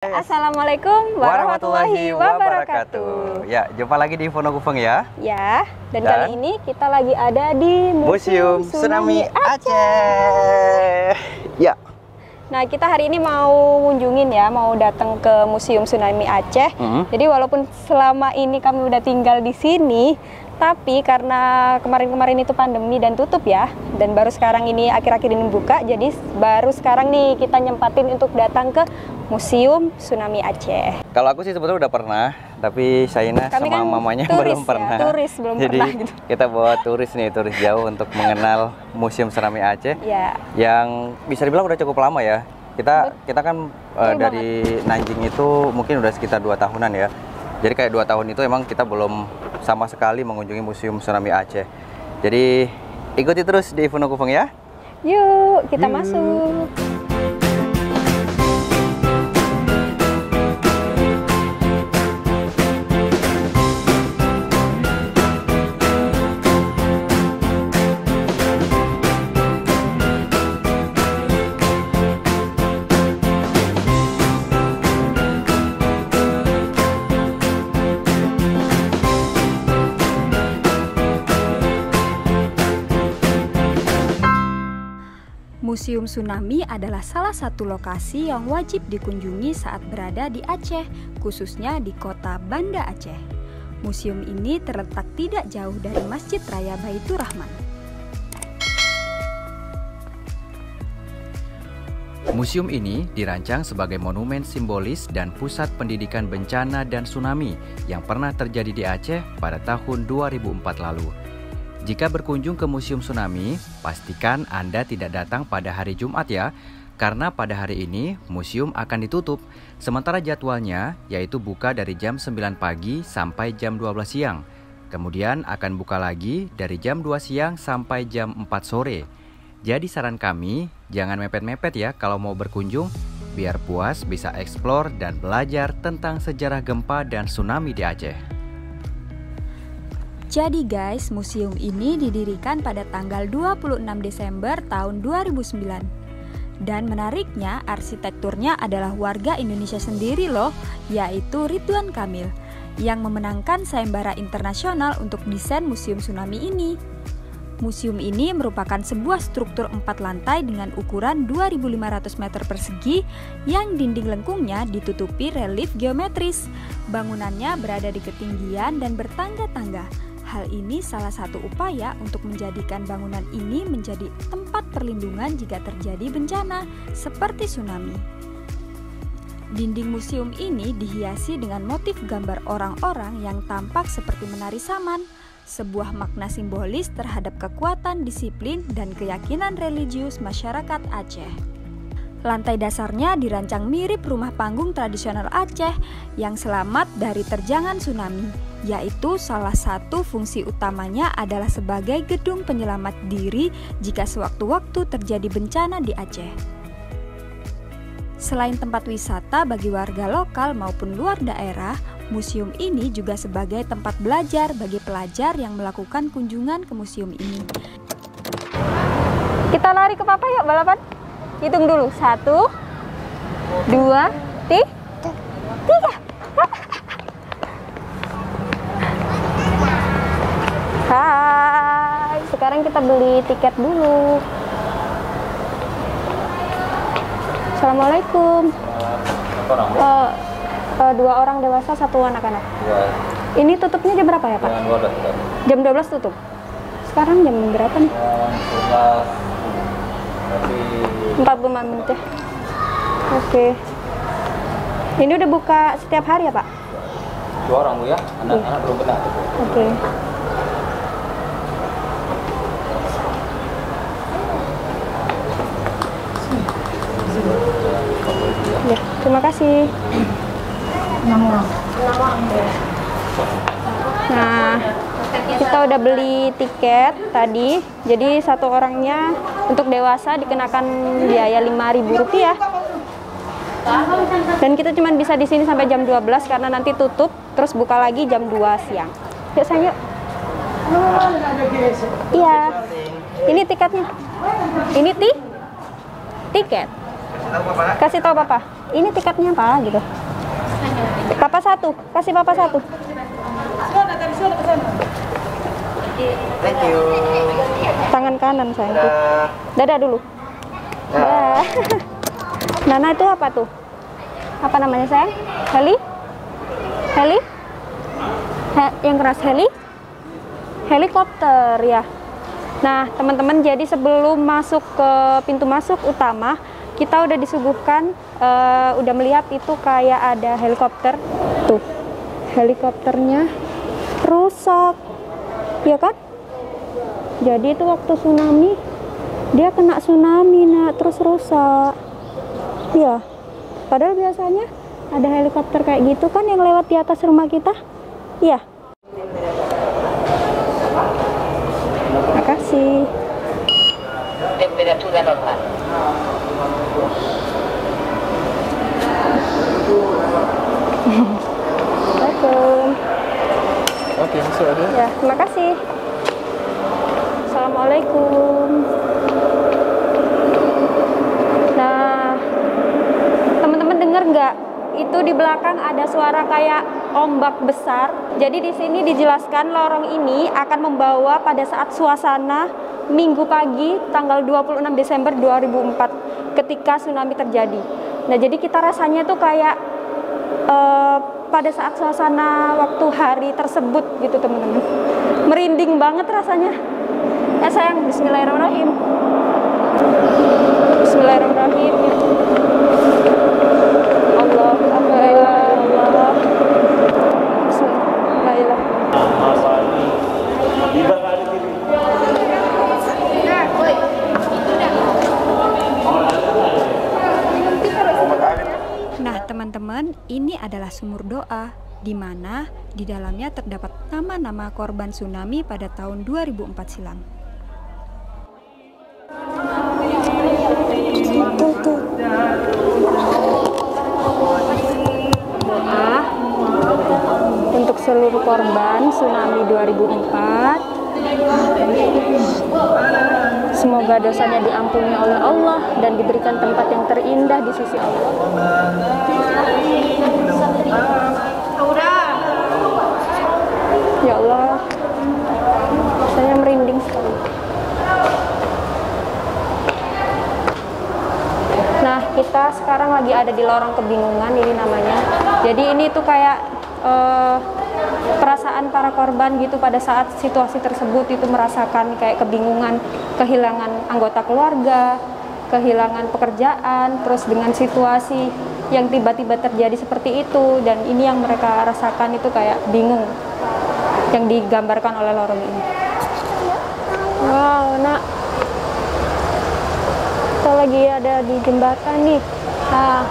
Assalamualaikum warahmatullahi wabarakatuh. Ya, jumpa lagi di Wonogufeng ya. Ya, dan kali ini kita lagi ada di Museum Tsunami Aceh. Ya. Nah, kita hari ini mau ngunjungin ya, mau datang ke Museum Tsunami Aceh. Jadi walaupun selama ini kami udah tinggal di sini, tapi karena kemarin-kemarin itu pandemi dan tutup ya, dan baru sekarang ini akhir-akhir ini buka, jadi baru sekarang nih kita nyempatin untuk datang ke Museum Tsunami Aceh. Kalau aku sih sebetulnya udah pernah, tapi Saina sama kan mamanya belum pernah. Turis belum jadi, pernah gitu. Kita bawa turis nih, turis jauh untuk mengenal Museum Tsunami Aceh. Ya. Yang bisa dibilang udah cukup lama ya. Kita kan dari Nanjing itu mungkin udah sekitar 2 tahunan ya. Jadi kayak 2 tahun itu emang kita belum sama sekali mengunjungi Museum Tsunami Aceh. Jadi ikuti terus di Wonogufeng ya. Yuk, kita masuk. Museum Tsunami adalah salah satu lokasi yang wajib dikunjungi saat berada di Aceh, khususnya di kota Banda Aceh. Museum ini terletak tidak jauh dari Masjid Raya Baitur Rahman. Museum ini dirancang sebagai monumen simbolis dan pusat pendidikan bencana dan tsunami yang pernah terjadi di Aceh pada tahun 2004 lalu. Jika berkunjung ke Museum Tsunami, pastikan Anda tidak datang pada hari Jumat ya, karena pada hari ini museum akan ditutup, sementara jadwalnya yaitu buka dari jam 9 pagi sampai jam 12 siang. Kemudian akan buka lagi dari jam 2 siang sampai jam 4 sore. Jadi saran kami, jangan mepet-mepet ya kalau mau berkunjung, biar puas bisa eksplor dan belajar tentang sejarah gempa dan tsunami di Aceh. Jadi guys, museum ini didirikan pada tanggal 26 Desember tahun 2009. Dan menariknya, arsitekturnya adalah warga Indonesia sendiri loh, yaitu Ridwan Kamil, yang memenangkan sayembara internasional untuk desain Museum Tsunami ini. Museum ini merupakan sebuah struktur 4 lantai dengan ukuran 2.500 meter persegi yang dinding lengkungnya ditutupi relief geometris. Bangunannya berada di ketinggian dan bertangga-tangga. Hal ini salah satu upaya untuk menjadikan bangunan ini menjadi tempat perlindungan jika terjadi bencana, seperti tsunami. Dinding museum ini dihiasi dengan motif gambar orang-orang yang tampak seperti menari saman, sebuah makna simbolis terhadap kekuatan disiplin dan keyakinan religius masyarakat Aceh. Lantai dasarnya dirancang mirip rumah panggung tradisional Aceh yang selamat dari terjangan tsunami, yaitu salah satu fungsi utamanya adalah sebagai gedung penyelamat diri jika sewaktu-waktu terjadi bencana di Aceh. Selain tempat wisata bagi warga lokal maupun luar daerah, museum ini juga sebagai tempat belajar bagi pelajar yang melakukan kunjungan ke museum ini. Kita lari ke papa yuk, balapan. Hitung dulu, 1, 2, 3. Hai, sekarang kita beli tiket dulu. Assalamualaikum. 2 orang dewasa, 1 anak-anak. Ini tutupnya jam berapa ya Pak? Jam 12 tutup. Sekarang jam berapa nih? 45 menit ya. Oke. Ini udah buka setiap hari ya Pak? 2 orang Bu ya, anak-anak belum pernah. Oke. Ya, terima kasih. 6 orang. Nah, kita udah beli tiket tadi. Jadi 1 orangnya untuk dewasa dikenakan biaya Rp5.000. Dan kita cuma bisa di sini sampai jam 12 karena nanti tutup, terus buka lagi jam 2 siang. Yuk sayang yuk. Iya. Ini tiketnya. Ini tiket. Kasih tahu Papa. ini tiketnya apa gitu. Papa satu, kasih papa satu. Thank you. Tangan kanan sayangku. Dadah dulu. Dadah. Nana itu apa tuh? Apa namanya sayang? Heli? Heli? Yang keras heli? Helikopter ya. Nah teman-teman, jadi sebelum masuk ke pintu masuk utama, kita udah disuguhkan, udah melihat itu kayak ada helikopter. Tuh, helikopternya rusak, ya kan? Jadi itu waktu tsunami, dia kena tsunami, nah terus rusak. Ya, padahal biasanya ada helikopter kayak gitu kan yang lewat di atas rumah kita. Iya. Makasih. Temperatura normal. Assalamualaikum. Oke, masuk ada. Ya, terima kasih. Assalamualaikum. Nah, teman-teman dengar nggak? Itu di belakang ada suara kayak ombak besar. Jadi di sini dijelaskan lorong ini akan membawa pada saat suasana Minggu pagi tanggal 26 Desember 2004 ketika tsunami terjadi. Nah, jadi kita rasanya tuh kayak pada saat suasana waktu hari tersebut gitu teman-teman. Merinding banget rasanya. Sayang, bismillahirrahmanirrahim. Bismillahirrahmanirrahim. Allah Akbar. Allah. Nah, teman-teman, ini adalah sumur doa di mana di dalamnya terdapat nama-nama korban tsunami pada tahun 2004 silam. Doa untuk seluruh korban tsunami 2004. Semoga dosanya diampuni oleh Allah dan diberikan tempat yang terindah di sisi Allah. Ya Allah, saya merinding sekali. Nah, kita sekarang lagi ada di lorong kebingungan ini namanya. Jadi ini tuh kayak perasaan para korban gitu pada saat situasi tersebut, itu merasakan kayak kebingungan, kehilangan anggota keluarga, kehilangan pekerjaan, terus dengan situasi yang tiba-tiba terjadi seperti itu, dan ini yang mereka rasakan itu kayak bingung yang digambarkan oleh lorong ini. Wow, nak, kita lagi ada di jembatan nih. Nah,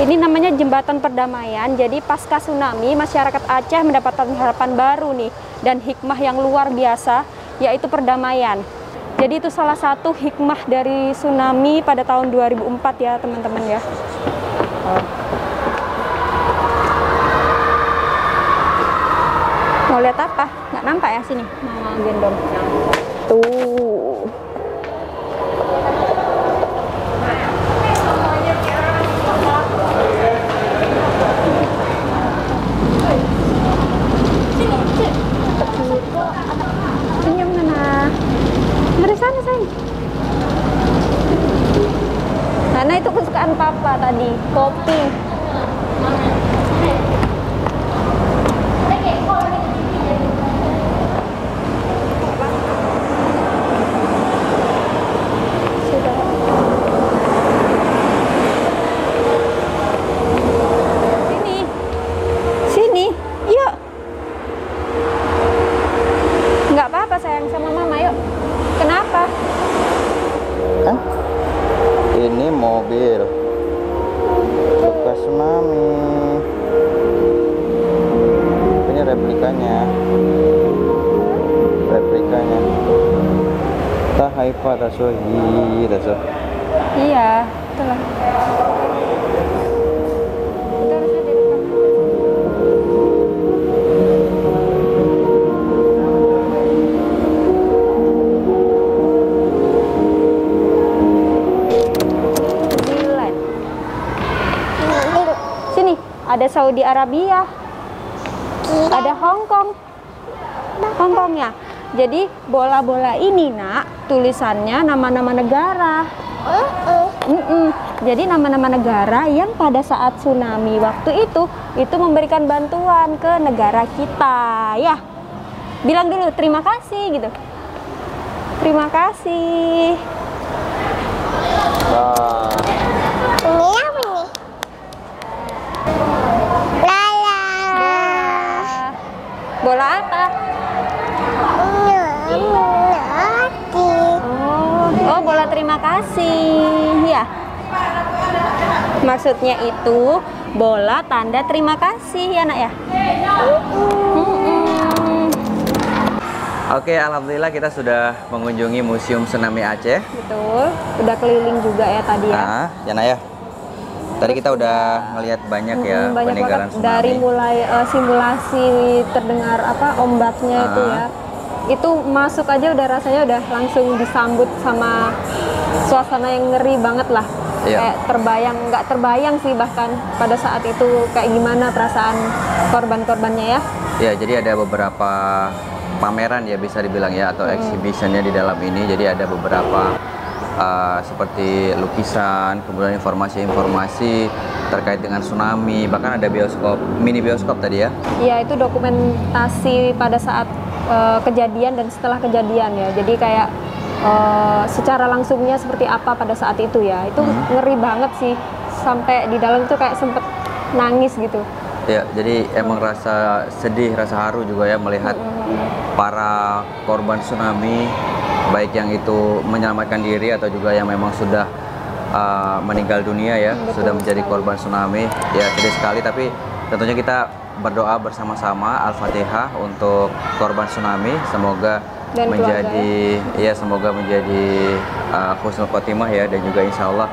ini namanya jembatan perdamaian. Jadi pasca tsunami, masyarakat Aceh mendapatkan harapan baru nih dan hikmah yang luar biasa, yaitu perdamaian. Jadi itu salah satu hikmah dari tsunami pada tahun 2004 ya teman-teman ya. Mau lihat apa? Nggak nampak ya sini? Mau gendong. Tuh. Senyum Nana. Dari sana sayang. Nana itu kesukaan papa tadi, kopi. Sini, yuk. Nggak apa-apa sayang, sama mama yuk. Kenapa? Kan? Ini mobil bekas tsunami. Ini replikanya. Tahaifa tasohi tasoh. Iya, itulah. Kita harus ada di depan. ada Saudi Arabia, ada Hong Kong. Hong Kong ya. Jadi bola-bola ini nak tulisannya nama-nama negara. Jadi nama-nama negara yang pada saat tsunami waktu itu memberikan bantuan ke negara kita ya. Bilang dulu terima kasih gitu. Terima kasih. Ini apa nih? Lala. Bola apa? Oh, bola terima kasih ya. Maksudnya itu bola tanda terima kasih ya nak ya. Oke, alhamdulillah kita sudah mengunjungi Museum Tsunami Aceh. Betul, udah keliling juga ya tadi ya. Nah, ya Nak ya. Tadi kita udah ngelihat banyak ya Banyak peninggalan banget tsunami. dari mulai simulasi terdengar ombaknya itu ya. Itu masuk aja udah rasanya udah langsung disambut sama suasana yang ngeri banget lah. Iya. Kayak nggak terbayang sih bahkan pada saat itu kayak gimana perasaan korban-korbannya ya. Ya, jadi ada beberapa pameran ya bisa dibilang ya, atau exhibitionnya di dalam ini. Jadi ada beberapa seperti lukisan, kemudian informasi-informasi terkait dengan tsunami, bahkan ada bioskop, mini bioskop tadi ya. Iya, itu dokumentasi pada saat kejadian dan setelah kejadian ya. Jadi kayak secara langsungnya seperti apa pada saat itu ya. Itu ngeri banget sih, sampai di dalam tuh kayak sempet nangis gitu. Ya, jadi emang rasa sedih, rasa haru juga ya melihat para korban tsunami, baik yang itu menyelamatkan diri atau juga yang memang sudah meninggal dunia ya. Betul, sudah menjadi sekali. korban tsunami. Ya, sedih sekali, tapi tentunya kita berdoa bersama-sama Al-Fatihah untuk korban tsunami, semoga Dan menjadi semoga menjadi husnul khotimah ya, dan juga insya Allah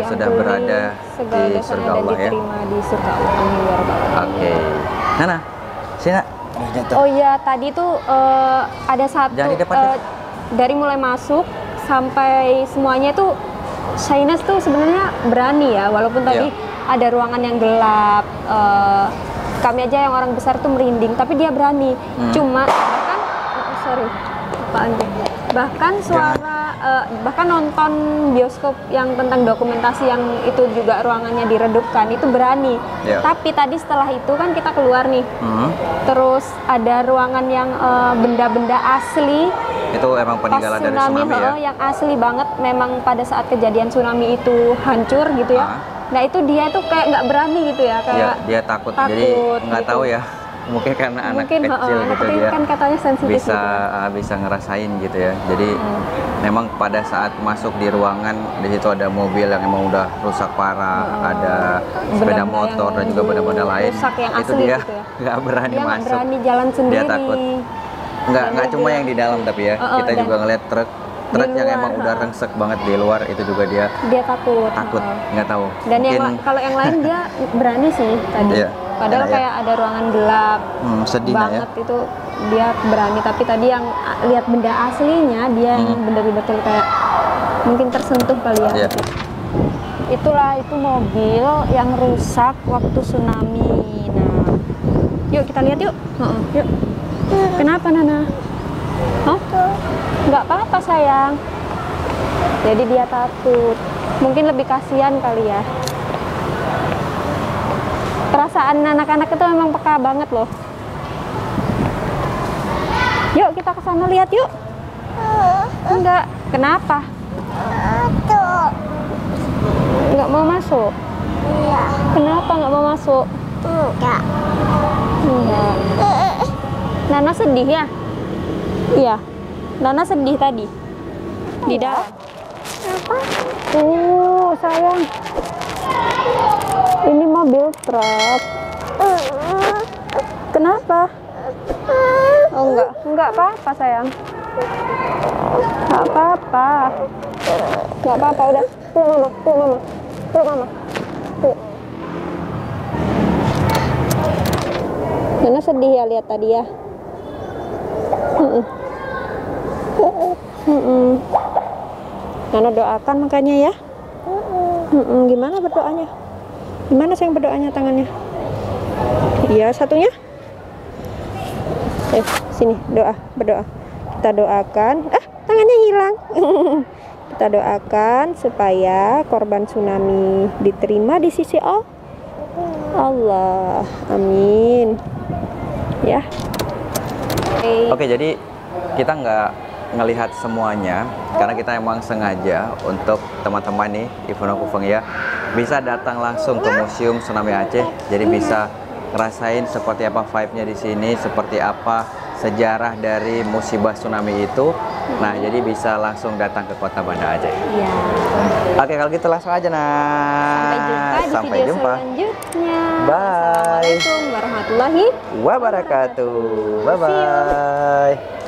sudah Diampuni berada segala di dosanya surga dan Allah ya. diterima di surga Allah. Amin ya rabbal alamin. Oke. Nana, sini Nak. Oh iya, tadi tuh ada satu Jangan di depan, ya. dari mulai masuk sampai semuanya tuh Shainas tuh sebenarnya berani ya, walaupun tadi ada ruangan yang gelap. Kami aja yang orang besar tuh merinding, tapi dia berani. Cuma bahkan suara bahkan nonton bioskop yang tentang dokumentasi yang itu juga ruangannya diredupkan itu berani. Tapi tadi setelah itu kan kita keluar nih, terus ada ruangan yang benda-benda asli Itu emang peninggalan dari tsunami ya. yang asli banget, memang pada saat kejadian tsunami itu hancur gitu ya. Nah itu dia tuh kayak nggak berani gitu ya, kayak dia takut jadi nggak gitu. tahu ya. Mungkin karena anak kecil anak gitu kecil dia kan katanya sensitif bisa gitu. bisa ngerasain gitu ya. Jadi memang pada saat masuk di ruangan, di situ ada mobil yang emang udah rusak parah, ada sepeda Benda motor yang dan juga benda-benda lain. rusak yang Itu asli dia gitu ya. nggak berani Dia nggak masuk. berani jalan sendiri. Dia takut. Nggak cuma yang di dalam tapi ya. Kita dan juga ngeliat truk yang luar, emang udah rengsek banget di luar, itu juga dia takut. nggak tahu. Dan Mungkin kalau yang lain dia berani sih tadi. Iya, Padahal enak ya. kayak ada ruangan gelap sedih Nak, ya. banget itu dia berani. Tapi tadi yang lihat benda aslinya dia yang bener-bener kayak mungkin tersentuh kali ya. Iya. Itulah itu mobil yang rusak waktu tsunami. Nah, yuk kita lihat yuk. Yuk. Kenapa Nana? Hah? Nggak apa-apa sayang. Jadi dia takut. Mungkin lebih kasihan kali ya. Perasaan anak-anak itu memang peka banget loh. Yuk kita ke sana lihat yuk. Enggak. Kenapa? Nggak mau masuk? Iya. Kenapa nggak mau masuk? Enggak. Enggak. Nana sedih ya? Iya. Nana sedih tadi. Di dalam. Sayang. Ini mobil truk. Kenapa? Oh enggak apa-apa sayang. Enggak apa-apa. Enggak apa-apa udah. Peluk mama. Peluk. Nana sedih ya lihat tadi ya. Nana doakan makanya ya. Gimana berdoanya? Gimana sayang berdoanya tangannya? Iya, satunya. Sini, berdoa. Kita doakan. Tangannya hilang. Kita doakan supaya korban tsunami diterima di sisi Allah. Amin. Ya. Oke, jadi kita nggak ngelihat semuanya karena kita emang sengaja untuk teman-teman nih Ivona Kufeng ya bisa datang langsung ke Museum Tsunami Aceh. Jadi bisa ngerasain seperti apa vibe-nya di sini, seperti apa sejarah dari musibah tsunami itu. Nah, jadi bisa langsung datang ke Kota Banda Aceh. Iya. Oke, kalau gitu langsung aja Sampai jumpa di video selanjutnya. Bye. Assalamualaikum warahmatullahi Wabarakatuh. Bye bye.